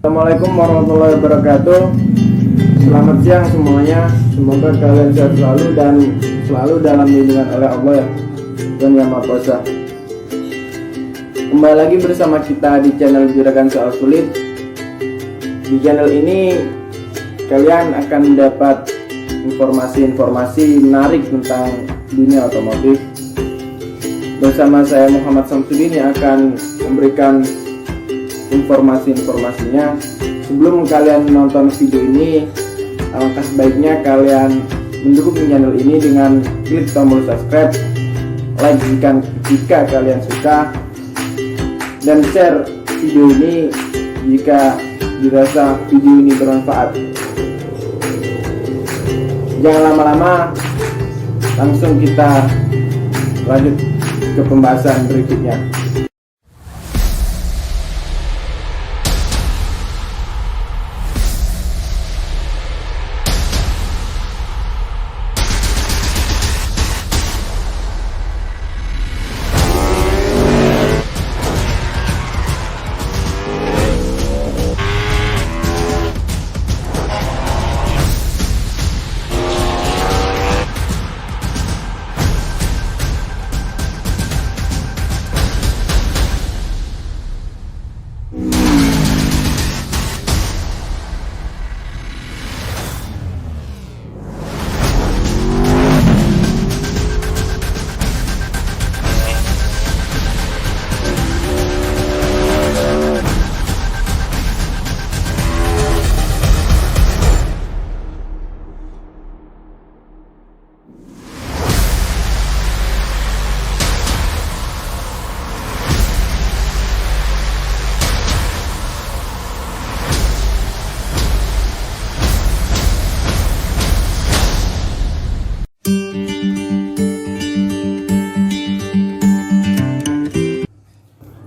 Assalamualaikum warahmatullahi wabarakatuh. Selamat siang semuanya. Semoga kalian sehat selalu dan selalu dalam lindungan oleh Allah ya, dan Yang Maha Kuasa. Kembali lagi bersama kita di channel Juragan Soal Sulit. Di channel ini kalian akan mendapat informasi-informasi menarik tentang dunia otomotif. Bersama saya Muhammad Samsudin yang akan memberikan informasi-informasinya. Sebelum kalian menonton video ini, alangkah sebaiknya kalian mendukung channel ini dengan klik tombol subscribe, like jika kalian suka, dan share video ini jika dirasa video ini bermanfaat. Jangan lama-lama, langsung kita lanjut ke pembahasan berikutnya.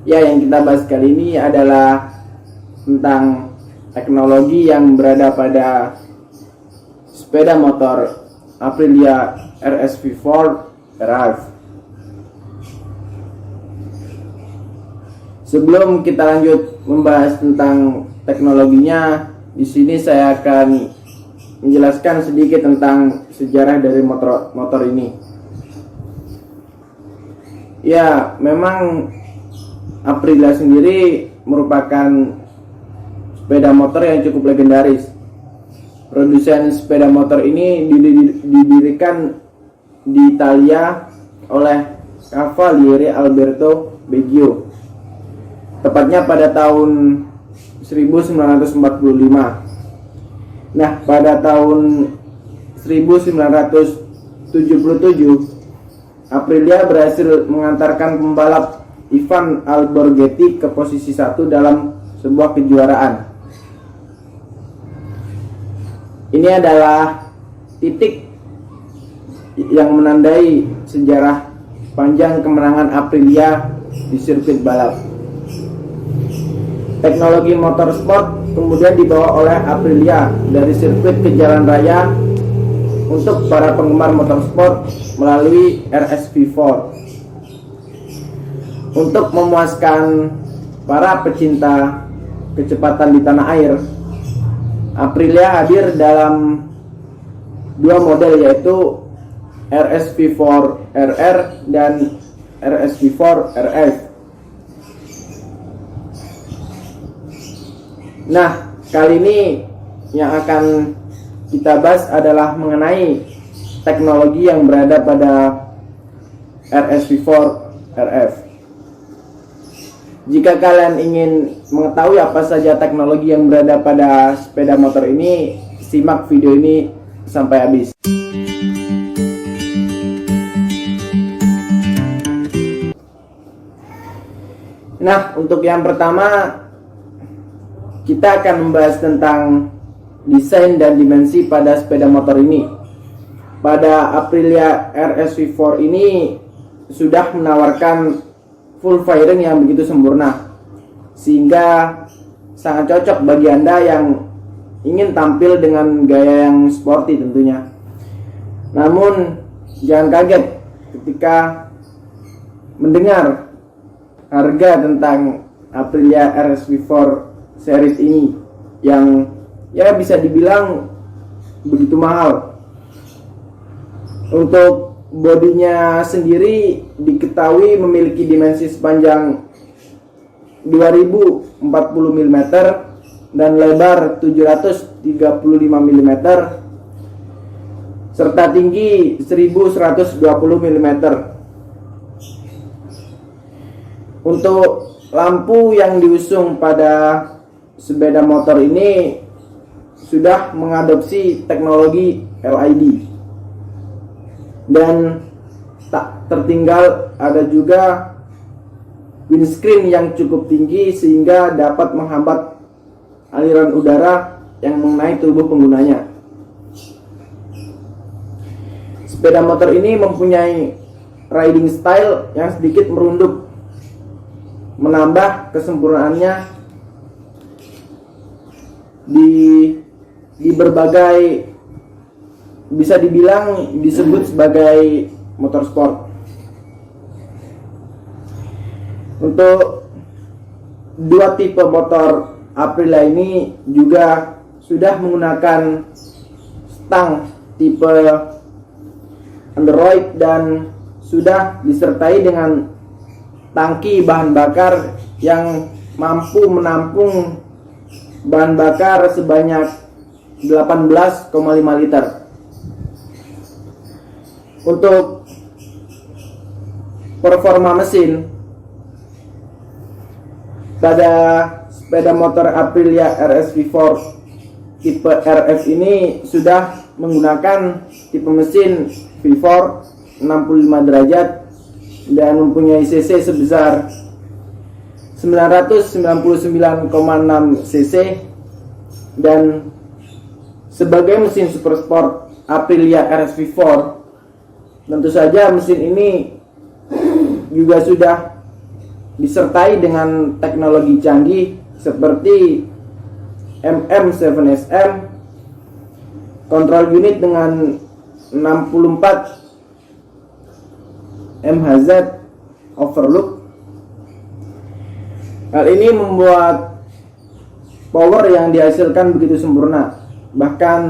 Ya, yang kita bahas kali ini adalah tentang teknologi yang berada pada sepeda motor Aprilia RS-V4 RF. Sebelum kita lanjut membahas tentang teknologinya, di sini saya akan menjelaskan sedikit tentang sejarah dari motor ini. Ya, memang Aprilia sendiri merupakan sepeda motor yang cukup legendaris. Produsen sepeda motor ini didirikan di Italia oleh Cavaliere Alberto Biagio, tepatnya pada tahun 1945. Nah, pada tahun 1977 Aprilia berhasil mengantarkan pembalap Ivan Alborgetti ke posisi 1 dalam sebuah kejuaraan. Ini adalah titik yang menandai sejarah panjang kemenangan Aprilia di sirkuit balap. Teknologi motorsport kemudian dibawa oleh Aprilia dari sirkuit ke jalan raya untuk para penggemar motorsport melalui RS-V4. Untuk memuaskan para pecinta kecepatan di tanah air, Aprilia hadir dalam dua model, yaitu RS-V4 RR dan RS-V4 RF. Nah, kali ini yang akan kita bahas adalah mengenai teknologi yang berada pada RS-V4 RF. Jika kalian ingin mengetahui apa saja teknologi yang berada pada sepeda motor ini, simak video ini sampai habis. Nah, untuk yang pertama, kita akan membahas tentang desain dan dimensi pada sepeda motor ini. Pada Aprilia RS-V4 ini sudah menawarkan full fairing yang begitu sempurna, sehingga sangat cocok bagi Anda yang ingin tampil dengan gaya yang sporty tentunya. Namun jangan kaget ketika mendengar harga tentang Aprilia RS-V4 series ini. yang ya bisa dibilang begitu mahal. Untuk bodinya sendiri diketahui memiliki dimensi sepanjang 2040 mm dan lebar 735 mm serta tinggi 1120 mm. Untuk lampu yang diusung pada sepeda motor ini sudah mengadopsi teknologi LED, dan tak tertinggal ada juga windscreen yang cukup tinggi sehingga dapat menghambat aliran udara yang mengenai tubuh penggunanya. Sepeda motor ini mempunyai riding style yang sedikit merunduk, menambah kesempurnaannya di berbagai, bisa dibilang disebut sebagai motorsport. Untuk dua tipe motor Aprilia ini juga sudah menggunakan stang tipe Android dan sudah disertai dengan tangki bahan bakar yang mampu menampung bahan bakar sebanyak 18,5 liter. Untuk performa mesin pada sepeda motor Aprilia RS V4 tipe RF ini sudah menggunakan tipe mesin V4 65 derajat dan mempunyai cc sebesar 999,6 cc, dan sebagai mesin super sport Aprilia RS V4 tentu saja mesin ini juga sudah disertai dengan teknologi canggih seperti MM7SM, kontrol unit dengan 64 MHz overlock. Hal ini membuat power yang dihasilkan begitu sempurna. Bahkan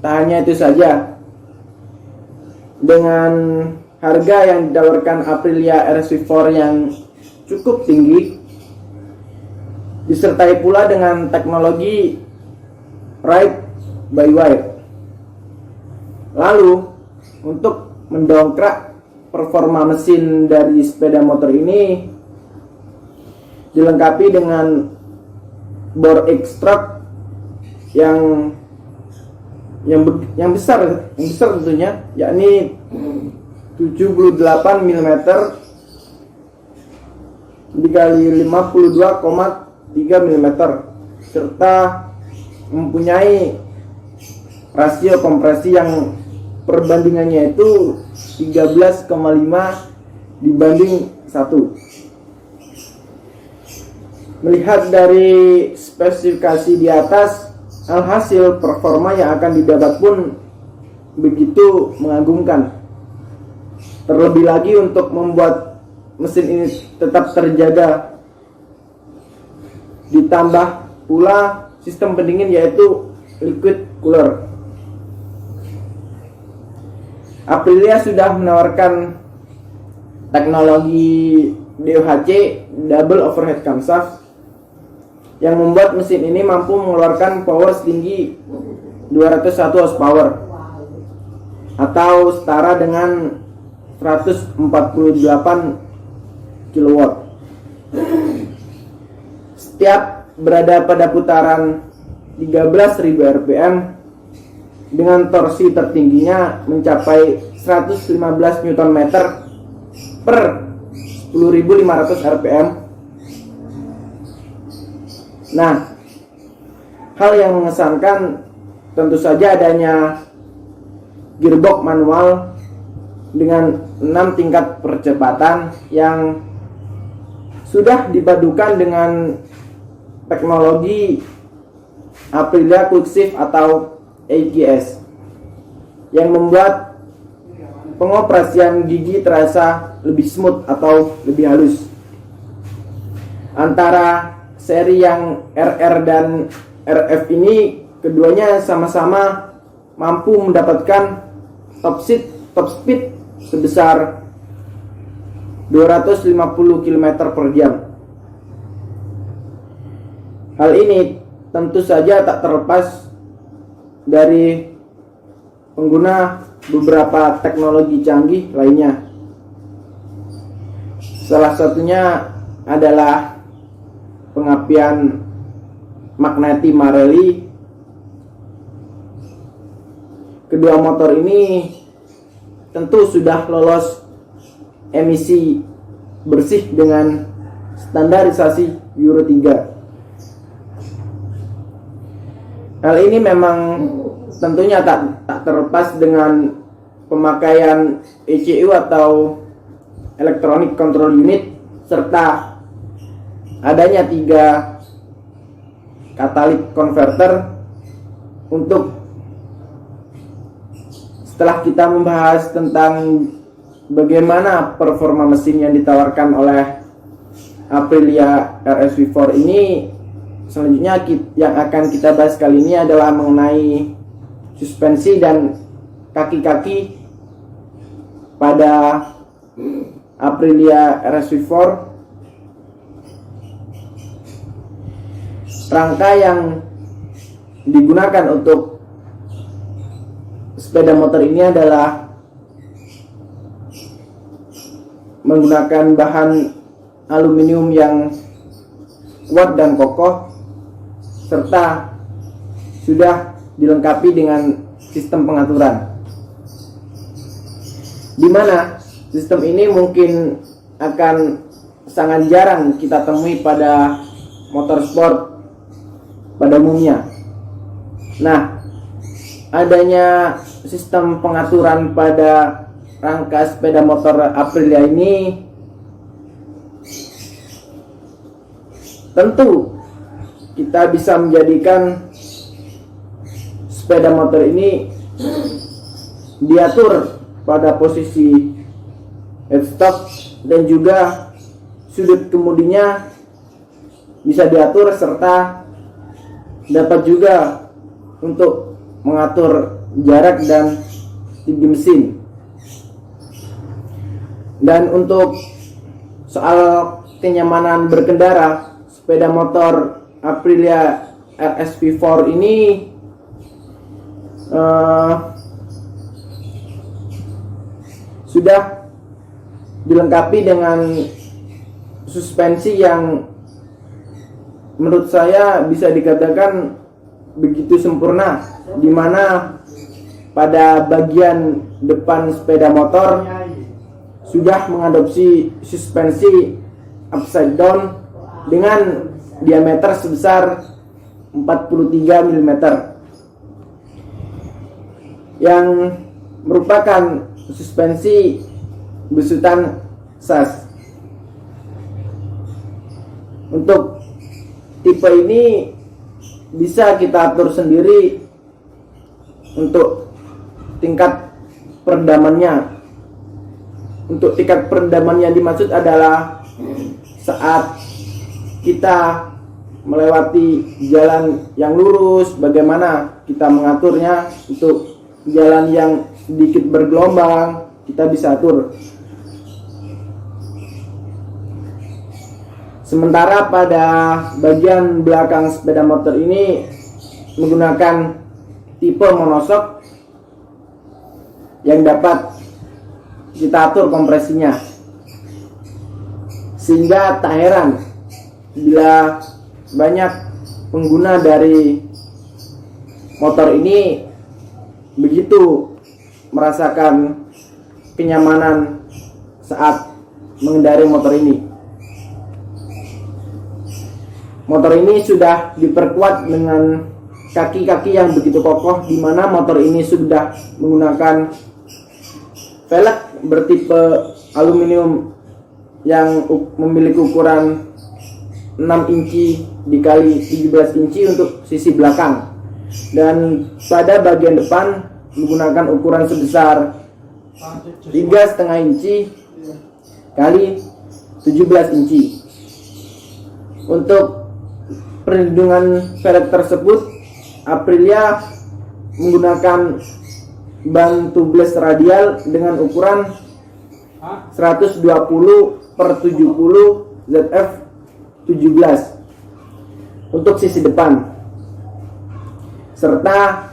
tak hanya itu saja, dengan harga yang ditawarkan Aprilia RS V4 yang cukup tinggi, disertai pula dengan teknologi ride by wire. Lalu untuk mendongkrak performa mesin dari sepeda motor ini dilengkapi dengan bore extract yang besar tentunya, yakni 78 mm dikali 52,3 mm serta mempunyai rasio kompresi yang perbandingannya itu 13,5 dibanding 1. Melihat dari spesifikasi di atas, alhasil performa yang akan didapat pun begitu mengagumkan. Terlebih lagi untuk membuat mesin ini tetap terjaga, ditambah pula sistem pendingin yaitu liquid cooler. Aprilia sudah menawarkan teknologi DOHC double overhead camshaft yang membuat mesin ini mampu mengeluarkan power setinggi 201 horsepower atau setara dengan 148 kW. Setiap berada pada putaran 13.000 rpm dengan torsi tertingginya mencapai 115 Nm per 10.500 rpm. Nah, hal yang mengesankan tentu saja adanya gearbox manual dengan 6 tingkat percepatan yang sudah dipadukan dengan teknologi Aprilia Quick Shift atau AQS yang membuat pengoperasian gigi terasa lebih smooth atau lebih halus. Antara seri yang RR dan RF ini keduanya sama-sama mampu mendapatkan top speed sebesar 250 km per jam. Hal ini tentu saja tak terlepas dari pengguna beberapa teknologi canggih lainnya. Salah satunya adalah pengapian Magneti Marelli. Kedua motor ini tentu sudah lolos emisi bersih dengan standarisasi Euro 3. Hal ini memang tentunya tak terlepas dengan pemakaian ECU atau Electronic Control Unit serta adanya 3 catalytic converter. Untuk setelah kita membahas tentang bagaimana performa mesin yang ditawarkan oleh Aprilia RSV4 ini, selanjutnya yang akan kita bahas kali ini adalah mengenai suspensi dan kaki-kaki pada Aprilia RSV4. Rangka yang digunakan untuk sepeda motor ini adalah menggunakan bahan aluminium yang kuat dan kokoh, serta sudah dilengkapi dengan sistem pengaturan, di mana sistem ini mungkin akan sangat jarang kita temui pada motorsport pada umumnya. Nah, adanya sistem pengaturan pada rangka sepeda motor Aprilia ini tentu kita bisa menjadikan sepeda motor ini diatur pada posisi headstock dan juga sudut kemudinya bisa diatur, serta dapat juga untuk mengatur jarak dan tinggi mesin. Dan untuk soal kenyamanan berkendara, sepeda motor Aprilia RSV4 ini sudah dilengkapi dengan suspensi yang menurut saya bisa dikatakan begitu sempurna, di mana pada bagian depan sepeda motor sudah mengadopsi suspensi upside down dengan diameter sebesar 43 mm yang merupakan suspensi besutan SAS. Untuk tipe ini bisa kita atur sendiri untuk tingkat peredamannya. Untuk tingkat peredaman yang dimaksud adalah saat kita melewati jalan yang lurus, bagaimana kita mengaturnya. Untuk jalan yang sedikit bergelombang, kita bisa atur. Sementara pada bagian belakang sepeda motor ini menggunakan tipe monoshock yang dapat kita atur kompresinya, sehingga tak heran bila banyak pengguna dari motor ini begitu merasakan kenyamanan saat mengendarai motor ini. Motor ini sudah diperkuat dengan kaki-kaki yang begitu kokoh, di mana motor ini sudah menggunakan velg bertipe aluminium yang memiliki ukuran 6 inci dikali 17 inci untuk sisi belakang, dan pada bagian depan menggunakan ukuran sebesar 3,5 inci kali 17 inci. Untuk perlindungan velg tersebut, Aprilia menggunakan ban tubeless radial dengan ukuran 120 per 70 ZF 17 untuk sisi depan, serta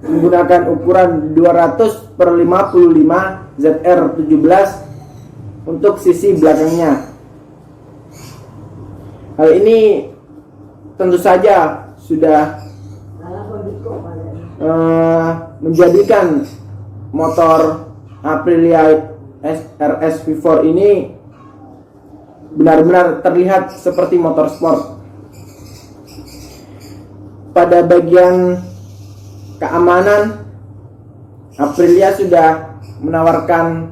menggunakan ukuran 200 per 55 ZR 17 untuk sisi belakangnya. Hal ini tentu saja sudah menjadikan motor Aprilia RS V4 ini benar-benar terlihat seperti motor sport. Pada bagian keamanan, Aprilia sudah menawarkan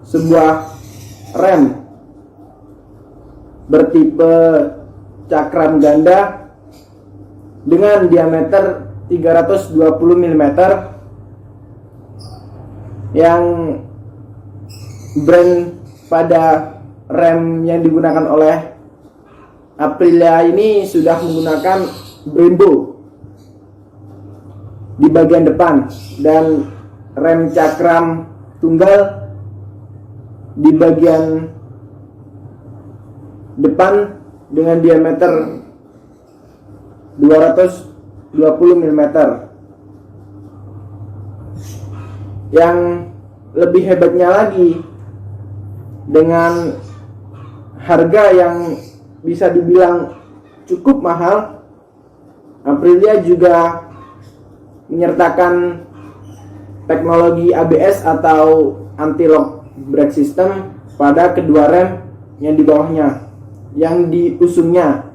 sebuah rem bertipe cakram ganda dengan diameter 320 mm yang brand pada rem yang digunakan oleh Aprilia ini sudah menggunakan Brembo di bagian depan dan rem cakram tunggal di bagian depan dengan diameter 220 mm. Yang lebih hebatnya lagi, dengan harga yang bisa dibilang cukup mahal, Aprilia juga menyertakan teknologi ABS atau anti-lock brake system pada kedua rem yang di bawahnya, yang diusungnya,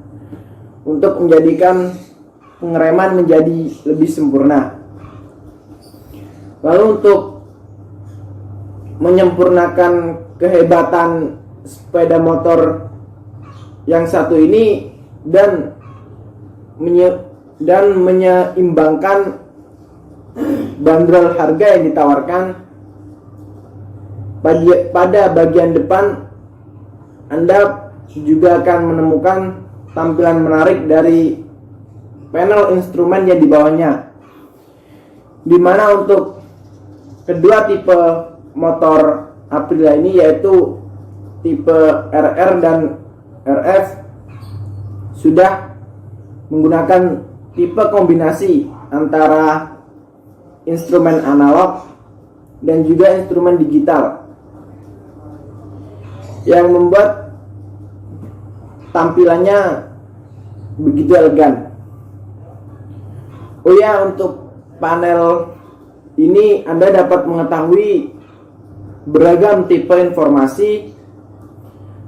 untuk menjadikan pengereman menjadi lebih sempurna. Lalu untuk menyempurnakan kehebatan sepeda motor yang satu ini dan menyeimbangkan bandrol harga yang ditawarkan, pada bagian depan Anda juga akan menemukan tampilan menarik dari panel instrumen yang di bawahnya, di mana untuk kedua tipe motor Aprilia ini, yaitu tipe RR dan RF, sudah menggunakan tipe kombinasi antara instrumen analog dan juga instrumen digital yang membuat tampilannya begitu elegan. Oh ya, untuk panel ini Anda dapat mengetahui beragam tipe informasi,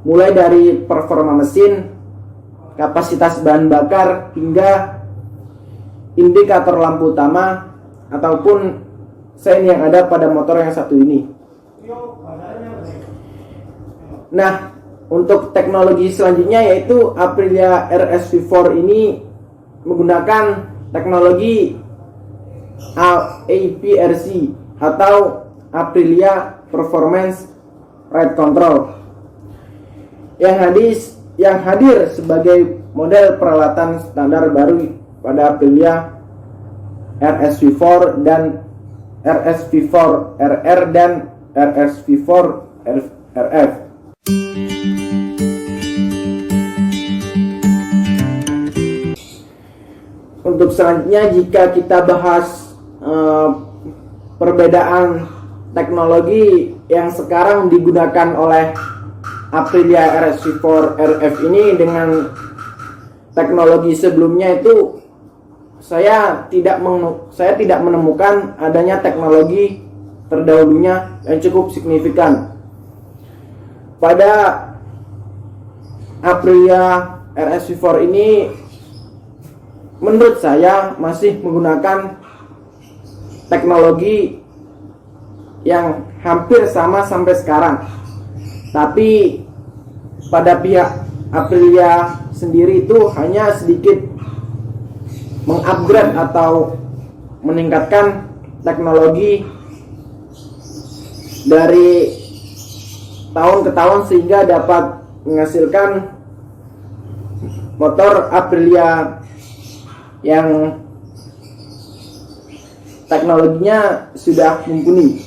mulai dari performa mesin, kapasitas bahan bakar, hingga indikator lampu utama ataupun sein yang ada pada motor yang satu ini. Nah, untuk teknologi selanjutnya, yaitu Aprilia RS V4 ini menggunakan teknologi APRC atau Aprilia Performance Ride Control yang hadir sebagai model peralatan standar baru pada Aprilia RS V4 dan RS V4 RR dan RS V4 RF. Untuk selanjutnya, jika kita bahas perbedaan teknologi yang sekarang digunakan oleh Aprilia RS V4 RF ini dengan teknologi sebelumnya, itu saya tidak menemukan adanya teknologi terdahulunya yang cukup signifikan. Pada Aprilia RS V4 ini, menurut saya masih menggunakan teknologi yang hampir sama sampai sekarang. Tapi pada pihak Aprilia sendiri itu hanya sedikit mengupgrade atau meningkatkan teknologi dari tahun ke tahun sehingga dapat menghasilkan motor Aprilia yang teknologinya sudah mumpuni.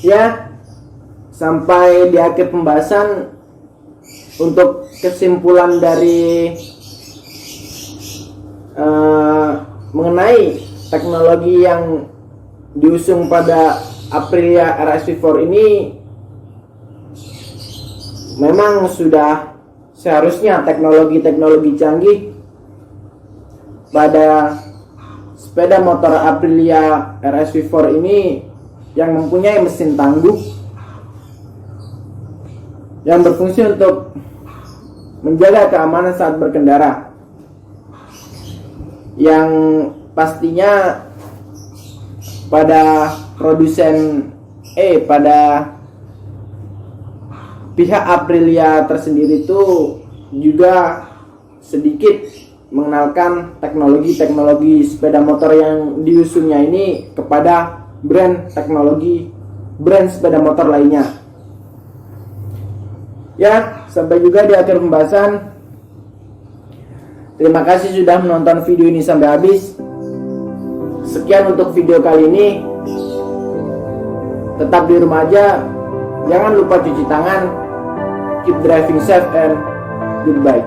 Ya, sampai di akhir pembahasan, untuk kesimpulan dari mengenai teknologi yang diusung pada Aprilia RSV4 ini, memang sudah seharusnya teknologi-teknologi canggih pada sepeda motor Aprilia RSV4 ini yang mempunyai mesin tangguh yang berfungsi untuk menjaga keamanan saat berkendara, yang pastinya pada pihak Aprilia tersendiri itu juga sedikit mengenalkan teknologi-teknologi sepeda motor yang diusungnya ini kepada brand sepeda motor lainnya. Ya, sampai juga di akhir pembahasan. Terima kasih sudah menonton video ini sampai habis. Sekian untuk video kali ini. Tetap di rumah aja. Jangan lupa cuci tangan. Keep driving safe and goodbye.